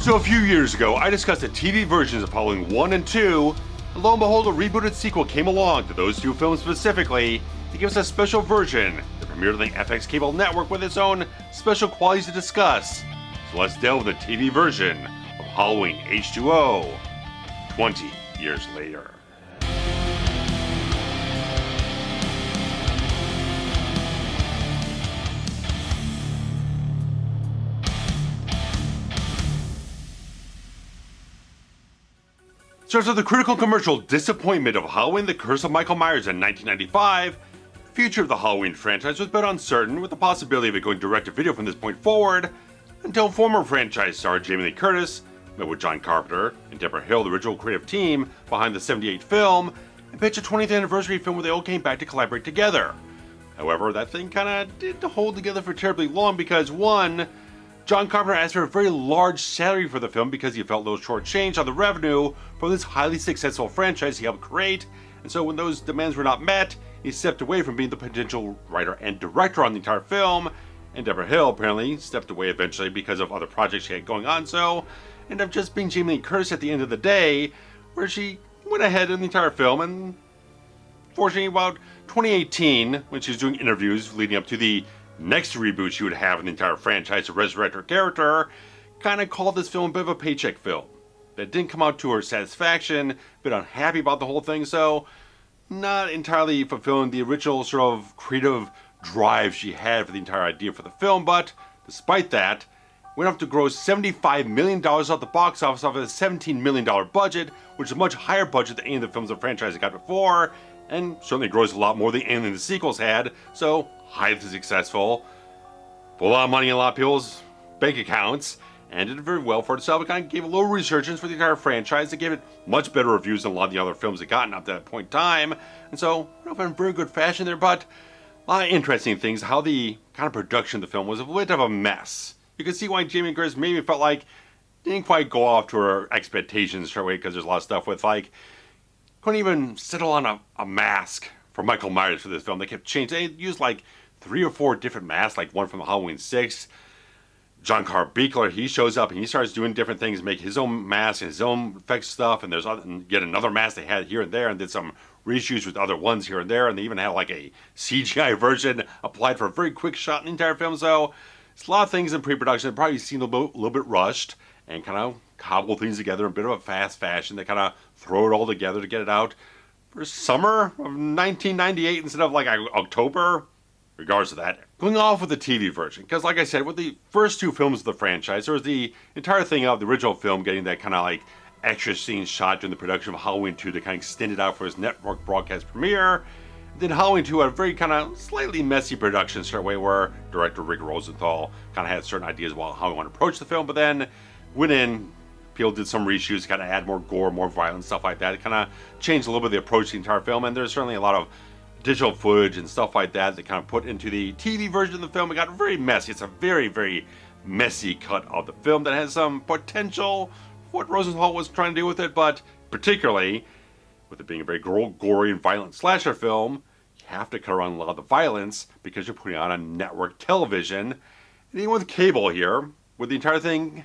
So a few years ago, I discussed the TV versions of Halloween 1 and 2, and lo and behold, a rebooted sequel came along to those two films specifically to give us a special version that premiered on the FX cable network with its own special qualities to discuss. So let's delve into the TV version of Halloween H20, 20 years later. Starts with the critical commercial disappointment of Halloween: The Curse of Michael Myers in 1995. The future of the Halloween franchise was a bit uncertain, with the possibility of it going direct to video from this point forward, until former franchise star Jamie Lee Curtis met with John Carpenter and Deborah Hill, the original creative team behind the '78 film, and pitched a 20th anniversary film where they all came back to collaborate together. However, that thing kinda didn't hold together for terribly long because, one, John Carpenter asked for a very large salary for the film because he felt a little shortchanged on the revenue from this highly successful franchise he helped create, and so when those demands were not met, he stepped away from being the potential writer and director on the entire film, and Deborah Hill apparently stepped away eventually because of other projects she had going on, so ended up just being Jamie Lee Curtis at the end of the day, where she went ahead in the entire film, and fortunately about 2018, when she was doing interviews leading up to the next reboot she would have in the entire franchise to resurrect her character, kind of called this film a bit of a paycheck film. That didn't come out to her satisfaction, a bit unhappy about the whole thing, so not entirely fulfilling the original sort of creative drive she had for the entire idea for the film, but despite that, went up to gross $75 million off the box office off of a $17 million budget, which is a much higher budget than any of the films the franchise had got before, and certainly grossed a lot more than any of the sequels had, so highly successful, put a lot of money in a lot of people's bank accounts, and did very well for itself. It kind of gave a little resurgence for the entire franchise. It gave it much better reviews than a lot of the other films it gotten up to that point in time, and so I don't know if in very good fashion there, but a lot of interesting things. How the kind of production of the film was a bit of a mess. You can see why Jamie Lee Curtis maybe felt like didn't quite go off to her expectations straight away, because there's a lot of stuff with like couldn't even settle on a mask for Michael Myers for this film. They kept changing. They used like 3 or 4 different masks, like one from Halloween 6. John Carpenter, he shows up and he starts doing different things, make his own mask and his own effects stuff, and there's yet another mask they had here and there, and did some reshoots with other ones here and there, and they even had like a CGI version applied for a very quick shot in the entire film, so it's a lot of things in pre-production that probably seemed a little bit rushed, and kind of cobble things together in a bit of a fast fashion. They kind of throw it all together to get it out for summer of 1998 instead of like October. Regardless of that, going off with the TV version, because like I said, with the first 2 films of the franchise, there was the entire thing of the original film getting that kind of like extra scene shot during the production of Halloween 2 to kind of extend it out for his network broadcast premiere. Then Halloween 2 had a very kind of slightly messy production straight away, where director Rick Rosenthal kind of had certain ideas about how he wanted to approach the film, but then went in, people did some reshoots, kind of add more gore, more violence, stuff like that. It kind of changed a little bit of the approach to the entire film, and there's certainly a lot of digital footage and stuff like that that kind of put into the TV version of the film. It got very messy. It's a very, very messy cut of the film that has some potential for what Rosenthal was trying to do with it, but particularly with it being a very gory and violent slasher film, you have to cut around a lot of the violence because you're putting it on network television. And even with cable here, where the entire thing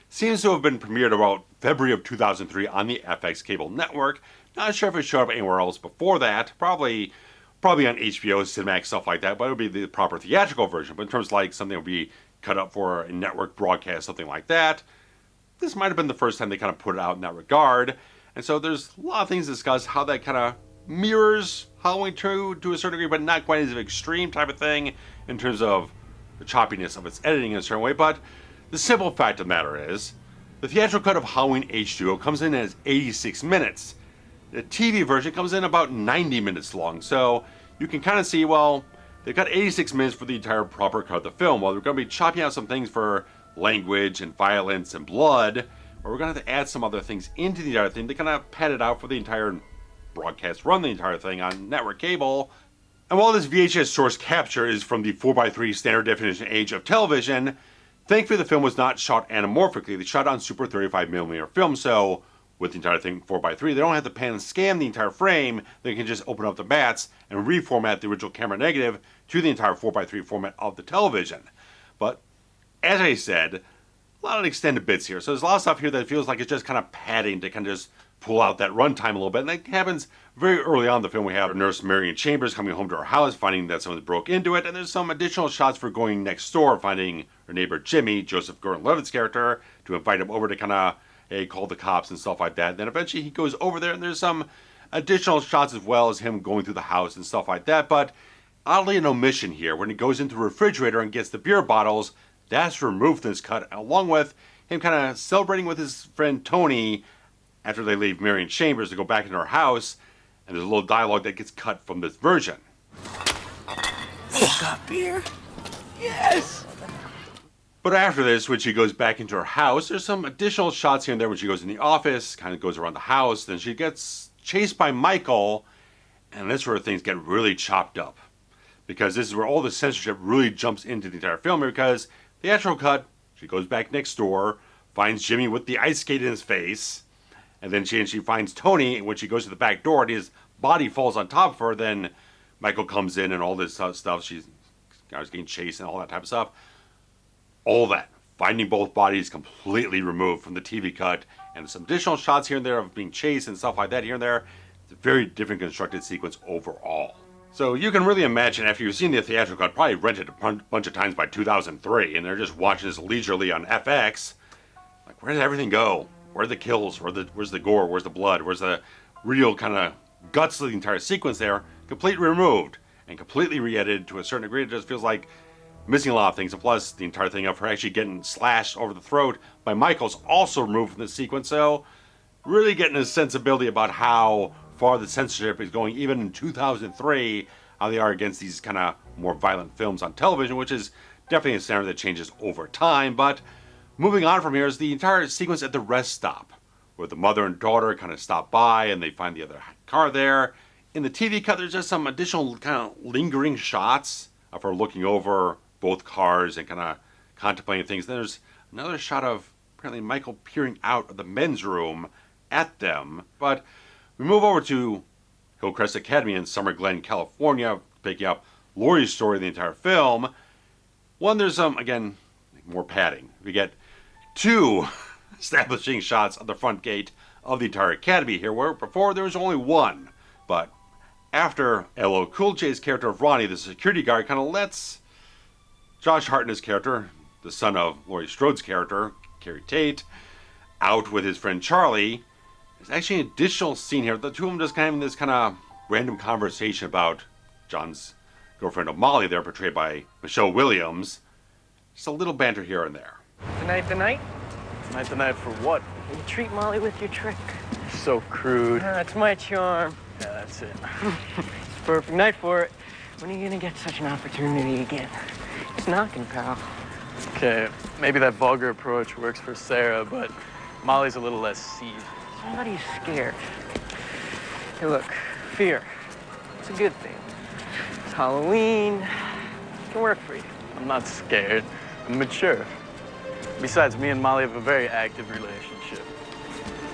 seems to have been premiered about February of 2003 on the FX cable network. Not sure if it showed up anywhere else before that. Probably on HBO, Cinemax, stuff like that, but it would be the proper theatrical version. But in terms of like something that would be cut up for a network broadcast, something like that, this might have been the first time they kind of put it out in that regard. And so there's a lot of things to discuss how that kind of mirrors Halloween 2 to a certain degree, but not quite as an extreme type of thing in terms of the choppiness of its editing in a certain way. But the simple fact of the matter is, the theatrical cut of Halloween H2O comes in as 86 minutes. The TV version comes in about 90 minutes long, so you can kind of see, well, they've got 86 minutes for the entire proper cut of the film. Well, they're going to be chopping out some things for language and violence and blood, or we're going to have to add some other things into the entire thing to kind of pad it out for the entire broadcast run, the entire thing on network cable. And while this VHS source capture is from the 4:3 standard definition age of television, thankfully the film was not shot anamorphically. They shot on Super 35mm film, so with the entire thing 4:3, they don't have to pan and scan the entire frame. They can just open up the mats and reformat the original camera negative to the entire 4:3 format of the television. But as I said, a lot of extended bits here. So there's a lot of stuff here that feels like it's just kind of padding to kind of just pull out that runtime a little bit. And that happens very early on in the film. We have Nurse Marion Chambers coming home to her house, finding that someone broke into it. And there's some additional shots for going next door, finding her neighbor Jimmy, Joseph Gordon-Levitt's character, to invite him over to kind of, hey, call the cops and stuff like that. And then eventually he goes over there, and there's some additional shots as well as him going through the house and stuff like that. But oddly, an omission here. When he goes into the refrigerator and gets the beer bottles, that's removed from this cut, along with him kind of celebrating with his friend Tony after they leave Marion Chambers to go back into her house. And there's a little dialogue that gets cut from this version. You got beer? Yes! But after this, when she goes back into her house, there's some additional shots here and there when she goes in the office, kind of goes around the house, then she gets chased by Michael, and this is where things get really chopped up. Because this is where all the censorship really jumps into the entire film, because the theatrical cut, she goes back next door, finds Jimmy with the ice skate in his face, and then she finds Tony, and when she goes to the back door and his body falls on top of her, then Michael comes in and all this stuff. She's getting chased and all that type of stuff. All that, finding both bodies, completely removed from the TV cut, and some additional shots here and there of being chased and stuff like that here and there. It's a very different constructed sequence overall. So you can really imagine, after you've seen the theatrical cut, probably rented a bunch of times by 2003, and they're just watching this leisurely on FX, like, where did everything go? Where are the kills? Where's the gore? Where's the blood? Where's the real kind of guts of the entire sequence there? Completely removed and completely re-edited to a certain degree. It just feels like missing a lot of things. And plus, the entire thing of her actually getting slashed over the throat by Michael's also removed from the sequence. So really getting a sensibility about how far the censorship is going, even in 2003, how they are against these kind of more violent films on television, which is definitely a standard that changes over time. But moving on from here is the entire sequence at the rest stop, where the mother and daughter kind of stop by and they find the other car there. In the TV cut, there's just some additional kind of lingering shots of her looking over both cars and kind of contemplating things. Then there's another shot of apparently Michael peering out of the men's room at them. But we move over to Hillcrest Academy in Summer Glen, California, picking up Laurie's story of the entire film. One, there's again, more padding. We get two establishing shots of the front gate of the entire academy here, where before there was only one. But after LL Cool J's character of Ronnie, the security guard, kind of lets Josh Hartnett's character, the son of Laurie Strode's character, Carrie Tate, out with his friend Charlie, there's actually an additional scene here. The two of them just kind of having this kind of random conversation about John's girlfriend of Molly there, portrayed by Michelle Williams. Just a little banter here and there. Tonight the night? Tonight the night for what? You treat Molly with your trick. So crude. That's my charm. Yeah, that's it. It's a perfect night for it. When are you gonna get such an opportunity again? It's knocking, pal. Okay, maybe that vulgar approach works for Sarah, but Molly's a little less seasoned. Somebody's scared. Hey, look, fear. It's a good thing. It's Halloween. It can work for you. I'm not scared. I'm mature. Besides, me and Molly have a very active relationship.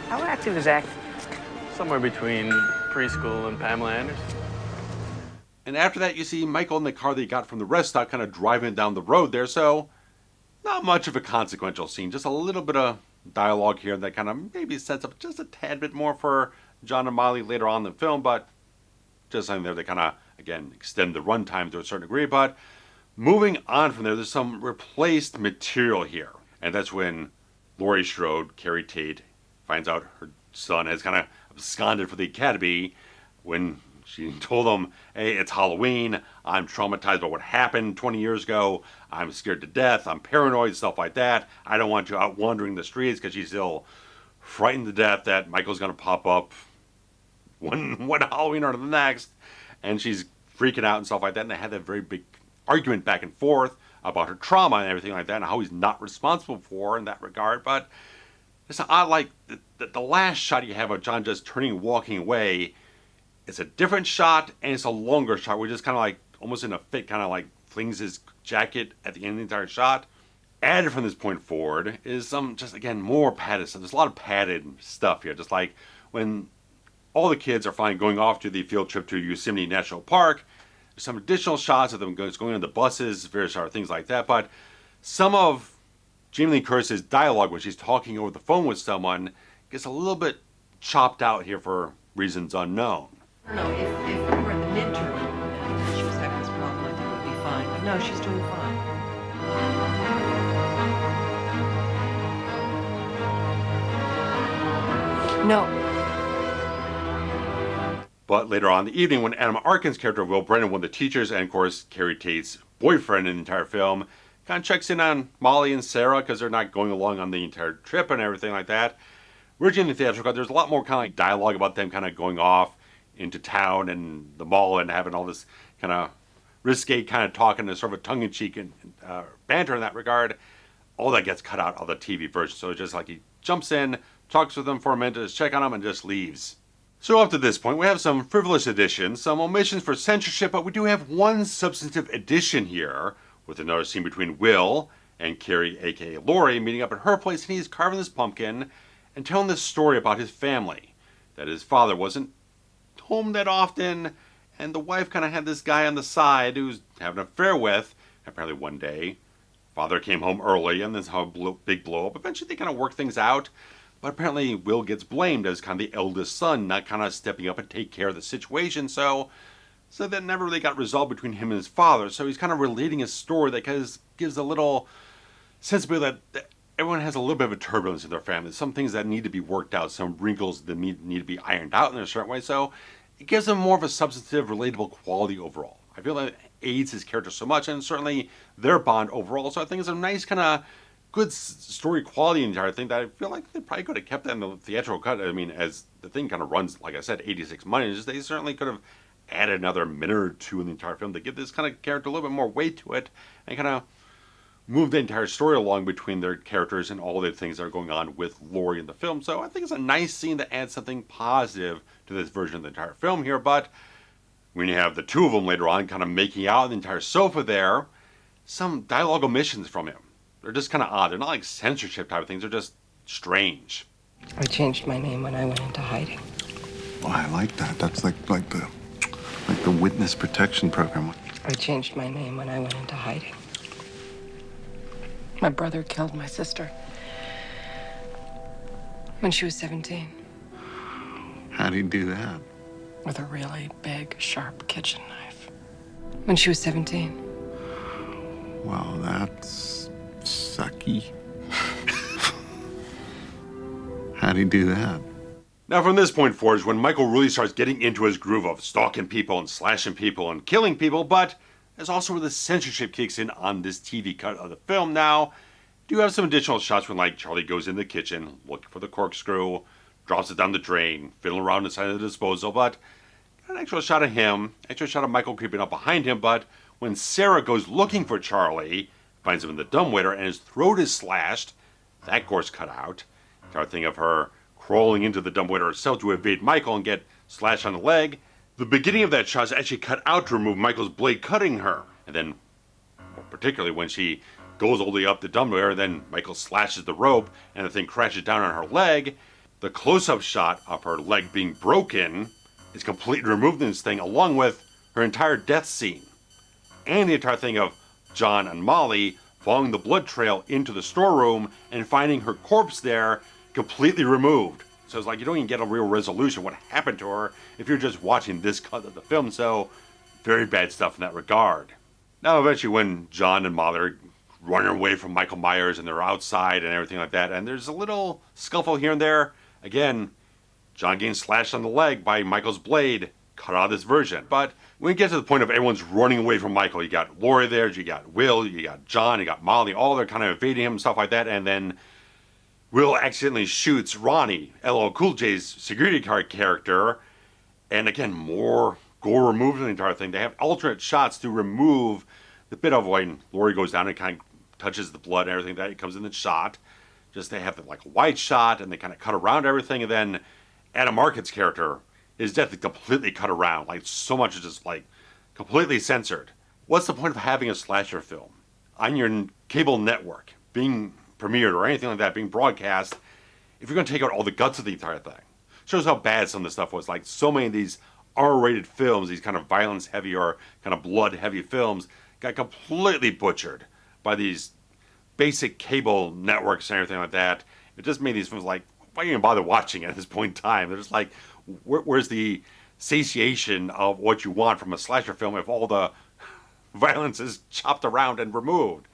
How active is active? Somewhere between preschool and Pamela Anderson. And after that, you see Michael in the car that he got from the rest stop kind of driving down the road there. So not much of a consequential scene. Just a little bit of dialogue here that kind of maybe sets up just a tad bit more for John and Molly later on in the film. But just something there that kind of, again, extend the runtime to a certain degree. But moving on from there, there's some replaced material here. And that's when Laurie Strode, Carrie Tate, finds out her son has kind of absconded for the academy when she told him, hey, it's Halloween. I'm traumatized by what happened 20 years ago. I'm scared to death. I'm paranoid, stuff like that. I don't want you out wandering the streets, because she's still frightened to death that Michael's going to pop up one Halloween or the next. And she's freaking out and stuff like that. And they had that very big argument back and forth about her trauma and everything like that, and how he's not responsible for her in that regard. But it's odd, like the last shot you have of John just turning and walking away, it's a different shot, and it's a longer shot. We're just kind of like, almost in a fit, kind of like flings his jacket at the end of the entire shot. Added from this point forward is some, just again, more padded stuff. There's a lot of padded stuff here. Just like when all the kids are finally going off to the field trip to Yosemite National Park, there's some additional shots of them going on the buses, various other things like that. But some of Jamie Lee Curtis's dialogue when she's talking over the phone with someone gets a little bit chopped out here for reasons unknown. I don't know, if we were in the midterm and she was having this problem, I think it would be fine. But no, she's doing fine. No. But later on in the evening, when Adam Arkin's character, Will Brennan, one of the teachers, and of course Carrie Tate's boyfriend in the entire film, kind of checks in on Molly and Sarah because they're not going along on the entire trip and everything like that. Originally in the theatrical cut, there's a lot more kind of like dialogue about them kind of going off into town and the mall and having all this kind of risque kind of talk and sort of a tongue-in-cheek and banter in that regard. All that gets cut out of the TV version. So it's just like he jumps in, talks with them for a minute, just check on them, and just leaves. So up to this point, we have some frivolous additions, some omissions for censorship, but we do have one substantive addition here, with another scene between Will and Carrie, aka Lori, meeting up at her place, and he's carving this pumpkin and telling this story about his family. That his father wasn't home that often, and the wife kind of had this guy on the side who's having an affair with. Apparently one day, father came home early, and this how big blow up. Eventually they kind of work things out. But apparently Will gets blamed as kind of the eldest son, not kind of stepping up and take care of the situation. So that never really got resolved between him and his father. So he's kind of relating a story that kind of gives a little sensibility that everyone has a little bit of a turbulence in their family. Some things that need to be worked out, some wrinkles that need to be ironed out in a certain way. So it gives him more of a substantive, relatable quality overall. I feel that aids his character so much, and certainly their bond overall. So I think it's a nice kind of good story quality in the entire thing that I feel like they probably could have kept that in the theatrical cut. I mean, as the thing kind of runs, like I said, 86 minutes, they certainly could have added another minute or two in the entire film to give this kind of character a little bit more weight to it and kind of move the entire story along between their characters and all the things that are going on with Lori in the film. So I think it's a nice scene that adds something positive to this version of the entire film here. But when you have the two of them later on kind of making out on the entire sofa there, some dialogue omissions from him. They're just kind of odd. They're not like censorship type of things. They're just strange. I changed my name when I went into hiding. Oh, I like that. That's like the witness protection program. I changed my name when I went into hiding. My brother killed my sister when she was 17 How'd he do that? with a really big, sharp kitchen knife. When she was 17. Well, that's sucky. How'd he do that? Now from this point forward is when Michael really starts getting into his groove of stalking people and slashing people and killing people, but there's also where the censorship kicks in on this TV cut of the film now. Do have some additional shots when like Charlie goes in the kitchen, looking for the corkscrew, drops it down the drain, fiddling around inside of the disposal, but got an extra shot of him, extra shot of Michael creeping up behind him, but when Sarah goes looking for Charlie, finds him in the dumbwaiter and his throat is slashed, that course cut out. Entire thing of her crawling into the dumbwaiter herself to evade Michael and get slashed on the leg. The beginning of that shot is actually cut out to remove Michael's blade cutting her. And then, particularly when she goes all the way up the dumbwaiter, then Michael slashes the rope and the thing crashes down on her leg. The close-up shot of her leg being broken is completely removed in this thing, along with her entire death scene. And the entire thing of John and Molly following the blood trail into the storeroom and finding her corpse there completely removed. So it's like you don't even get a real resolution what happened to her if you're just watching this cut of the film. So very bad stuff in that regard. Now eventually when John and Molly are running away from Michael Myers and they're outside and everything like that, and there's a little scuffle here and there. Again, John getting slashed on the leg by Michael's blade, cut out of this version. But when you get to the point of everyone's running away from Michael, you got Lori there, you got Will, you got John, you got Molly, all they're kind of evading him and stuff like that, and then Will accidentally shoots Ronnie, LL Cool J's security guard character, and again, more gore removed in the entire thing. They have alternate shots to remove the bit of when Lori goes down and kind of touches the blood and everything that it comes in the shot. Just they have the, like a wide shot and they kind of cut around everything, and then Adam Arkin's character is definitely completely cut around. Like so much is just like completely censored. What's the point of having a slasher film on your cable network being premiered or anything like that, being broadcast, if you're going to take out all the guts of the entire thing? Shows how bad some of the stuff was. Like so many of these R-rated films, these kind of violence-heavy or kind of blood-heavy films, got completely butchered by these basic cable networks and everything like that, it just made these films like, why even bother watching it at this point in time? They're just like, where's the satiation of what you want from a slasher film if all the violence is chopped around and removed?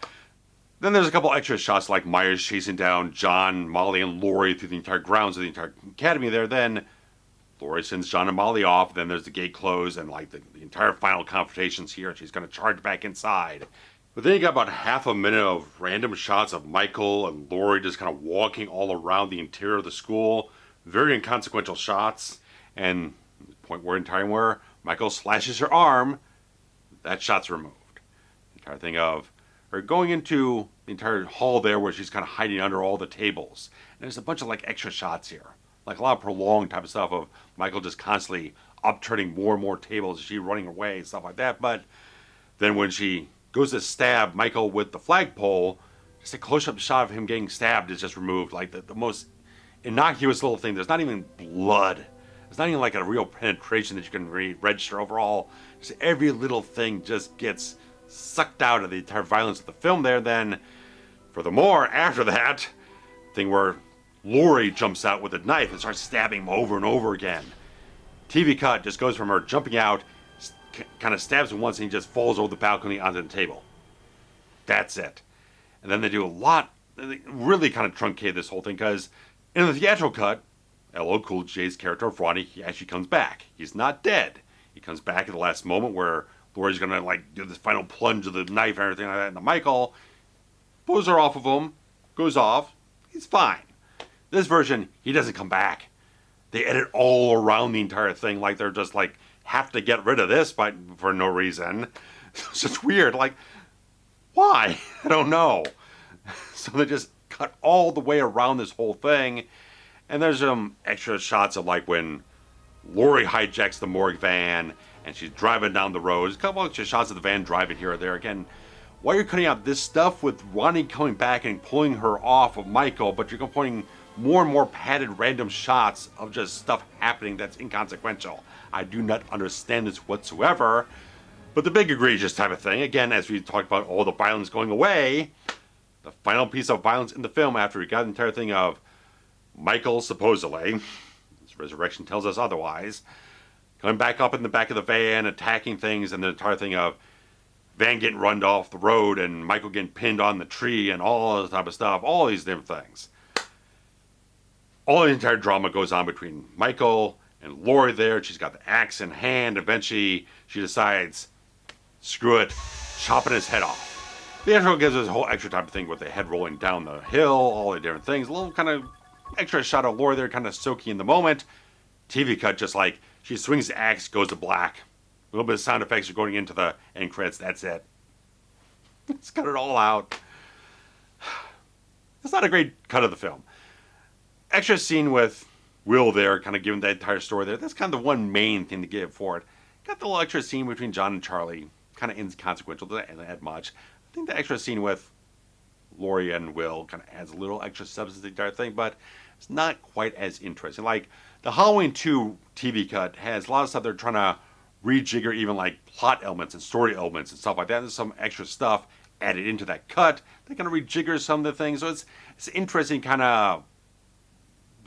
Then there's a couple extra shots like Myers chasing down John, Molly, and Laurie through the entire grounds of the entire academy there. Then Laurie sends John and Molly off. Then there's the gate closed and like the entire final confrontation's here. She's going to charge back inside. But then you got about half a minute of random shots of Michael and Laurie just kind of walking all around the interior of the school. Very inconsequential shots. And the point where Michael slashes her arm, that shot's removed. The entire thing of her going into the entire hall there where she's kind of hiding under all the tables. And there's a bunch of like extra shots here. Like a lot of prolonged type of stuff of Michael just constantly upturning more and more tables as she's running away and stuff like that. But then when she goes to stab Michael with the flagpole, just a close-up shot of him getting stabbed is just removed. Like the most innocuous little thing. There's not even blood. It's not even like a real penetration that you can register overall. Just every little thing just gets sucked out of the entire violence of the film there. Then, furthermore, after that, thing where Laurie jumps out with a knife and starts stabbing him over and over again. TV cut just goes from her jumping out, kind of stabs him once, and he just falls over the balcony onto the table. That's it. And then they do a lot, they really kind of truncate this whole thing, because in the theatrical cut, LL Cool J's character of Ronnie, he actually comes back. He's not dead. He comes back at the last moment where Laurie's gonna like do this final plunge of the knife and everything like that, and Michael pulls her off of him, goes off, he's fine. This version, he doesn't come back. They edit all around the entire thing, like they're just like have to get rid of this, but for no reason. It's just weird. Like, why? I don't know. So they just cut all the way around this whole thing, and there's some extra shots of like when Laurie hijacks the morgue van and she's driving down the road. There's a couple extra shots of the van driving here or there. Again, why are you cutting out this stuff with Ronnie coming back and pulling her off of Michael, but you're putting more and more padded random shots of just stuff happening that's inconsequential? I do not understand this whatsoever. But the big egregious type of thing, again, as we talked about all the violence going away, the final piece of violence in the film after we got the entire thing of Michael, supposedly, his resurrection tells us otherwise, coming back up in the back of the van, attacking things, and the entire thing of van getting run off the road and Michael getting pinned on the tree and all this type of stuff, all these different things. All the entire drama goes on between Michael and Laurie there. She's got the axe in hand. Eventually, she decides, screw it, chopping his head off. The intro gives us a whole extra type of thing with the head rolling down the hill, all the different things. A little kind of extra shot of Laurie there, kind of soaking in the moment. TV cut, just like she swings the axe, goes to black. A little bit of sound effects are going into the end credits. That's it. Let's cut it all out. It's not a great cut of the film. Extra scene with Will there, kind of giving that entire story there. That's kind of the one main thing to give for it. Got the little extra scene between John and Charlie. Kind of inconsequential, doesn't add much. I think the extra scene with Laurie and Will kind of adds a little extra substance to the entire thing, but it's not quite as interesting. Like, the Halloween 2 TV cut has a lot of stuff they're trying to rejigger, even like plot elements and story elements and stuff like that. There's some extra stuff added into that cut. They kind of rejigger some of the things. So it's interesting, kind of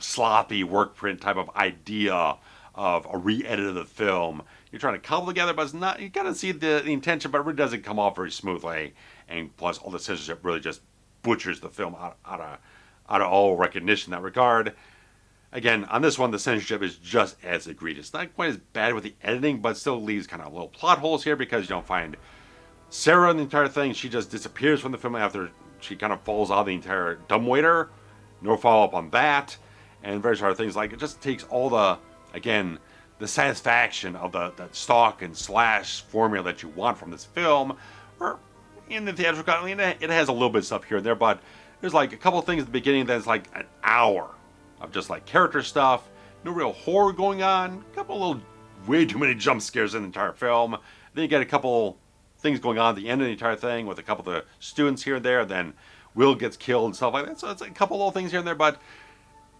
sloppy work print type of idea of a re-edit of the film. You're trying to cobble together, but it's not, you kind of see the intention, but it really doesn't come off very smoothly. And plus, all the censorship really just butchers the film out of all recognition in that regard. Again, on this one, the censorship is just as egregious. Not quite as bad with the editing, but still leaves kind of little plot holes here because you don't find Sarah in the entire thing. She just disappears from the film after she kind of falls out of the entire dumbwaiter. No follow-up on that. And various other things. Like, it just takes all the, again, the satisfaction of the stalk and slash formula that you want from this film. Or in the theatrical cut, I mean, it has a little bit of stuff here and there, but there's like a couple of things at the beginning that's like an hour of just like character stuff. No real horror going on. A couple of little, way too many jump scares in the entire film. Then you get a couple things going on at the end of the entire thing with a couple of the students here and there. Then Will gets killed and stuff like that. So it's a couple little things here and there, but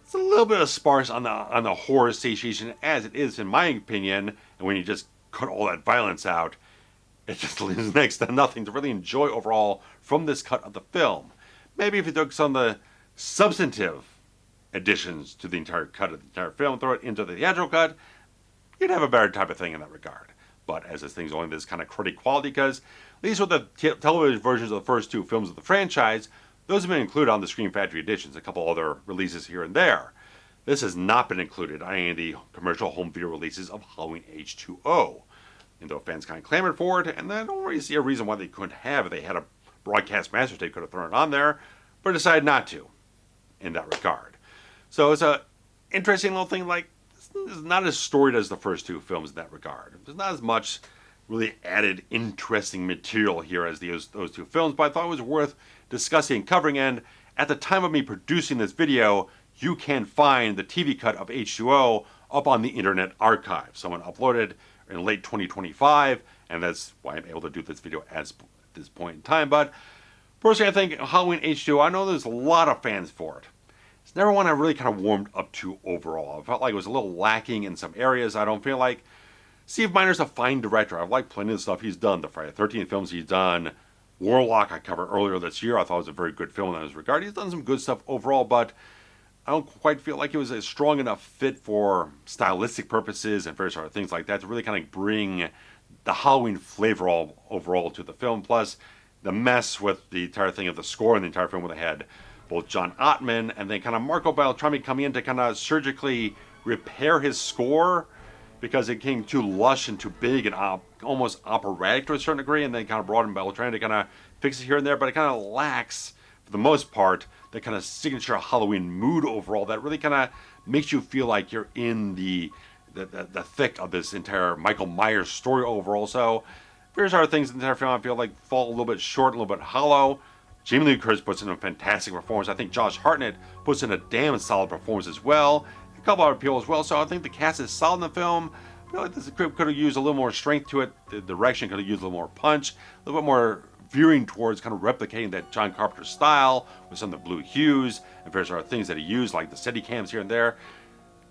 it's a little bit of sparse on the horror satiation as it is, in my opinion. And when you just cut all that violence out, it just leaves next to nothing to really enjoy overall from this cut of the film. maybe if you took some of the substantive additions to the entire cut of the entire film, throw it into the theatrical cut, you'd have a better type of thing in that regard. But as this thing's only this kind of cruddy quality, because these were the television versions of the first 2 films of the franchise, those have been included on the Screen Factory editions, a couple other releases here and there. This has not been included on any of the commercial home video releases of Halloween H2O. And though fans kind of clamored for it, and I don't really see a reason why they couldn't have it. They had a broadcast master tape, could have thrown it on there, but decided not to in that regard. So it's a interesting little thing, like, it's not as storied as the first 2 films in that regard. There's not as much really added interesting material here as those 2 films, but I thought it was worth discussing and covering. And at the time of me producing this video, you can find the TV cut of H2O up on the Internet Archive. Someone uploaded in late 2025, and that's why I'm able to do this video at this point in time. But personally, I think Halloween H2O, I know there's a lot of fans for it. It's never one I really kind of warmed up to overall. I felt like it was a little lacking in some areas. I don't feel like Steve Miner's a fine director. I've liked plenty of the stuff he's done. The Friday the 13th films he's done. Warlock I covered earlier this year. I thought it was a very good film in that regard. He's done some good stuff overall, but I don't quite feel like it was a strong enough fit for stylistic purposes and various other things like that to really kind of bring the Halloween flavor overall to the film. Plus, the mess with the entire thing of the score in the entire film, where they had both John Ottman and then kind of Marco Beltrami coming in to kind of surgically repair his score because it became too lush and too big and almost operatic to a certain degree, and then kind of brought in Beltrami to kind of fix it here and there, but it kind of lacks, for the most part, the kind of signature Halloween mood overall that really kind of makes you feel like you're in the thick of this entire Michael Myers story overall. So various other things in the entire film I feel like fall a little bit short, a little bit hollow. Jamie Lee Curtis puts in a fantastic performance. I think Josh Hartnett puts in a damn solid performance as well. A couple other people as well. So I think the cast is solid in the film. I feel like this script could have used a little more strength to it. The direction could have used a little more punch, a little bit more veering towards kind of replicating that John Carpenter style with some of the blue hues and various other things that he used, like the steady cams here and there.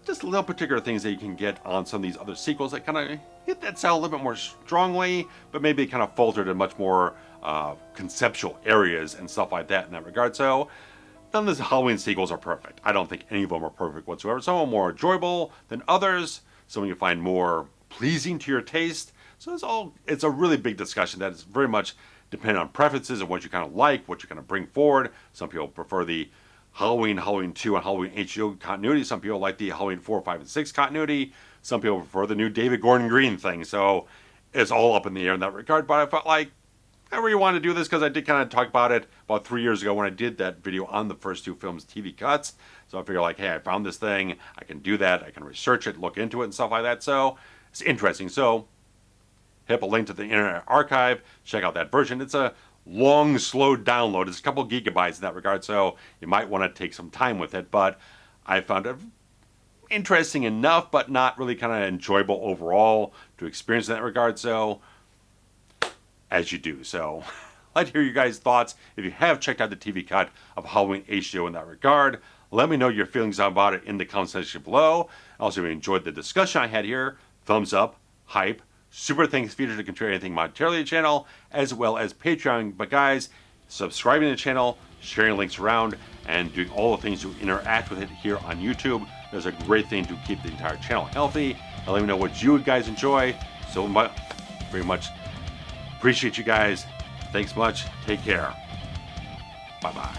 Just little particular things that you can get on some of these other sequels that kind of hit that style a little bit more strongly, but maybe kind of faltered in much more conceptual areas and stuff like that in that regard. So none of the Halloween sequels are perfect. I don't think any of them are perfect whatsoever. Some are more enjoyable than others. Some you find more pleasing to your taste. So it's a really big discussion that is very much dependent on preferences and what you kind of like, what you kind of bring forward. Some people prefer the Halloween 2, and Halloween H2O continuity. Some people like the Halloween 4, 5, and 6 continuity. Some people prefer the new David Gordon Green thing. So it's all up in the air in that regard. But I felt like however you want to do this, because I did kind of talk about it about 3 years ago when I did that video on the first 2 films' TV cuts. So I figure like, hey, I found this thing. I can do that. I can research it, look into it, and stuff like that. So it's interesting. So hit up a link to the Internet Archive. Check out that version. It's a long, slow download. It's a couple gigabytes in that regard, so you might want to take some time with it. But I found it interesting enough, but not really kind of enjoyable overall to experience in that regard. So, as you do. So, I'd like to hear you guys' thoughts. If you have checked out the TV cut of Halloween H2O in that regard, let me know your feelings about it in the comment section below. Also, if you enjoyed the discussion I had here, thumbs up, hype, super thanks feature to contribute anything monetarily to the channel, as well as Patreon. But guys, subscribing to the channel, sharing links around, and doing all the things to interact with it here on YouTube is a great thing to keep the entire channel healthy. And let me know what you guys enjoy. So very much appreciate you guys. Thanks much. Take care. Bye-bye.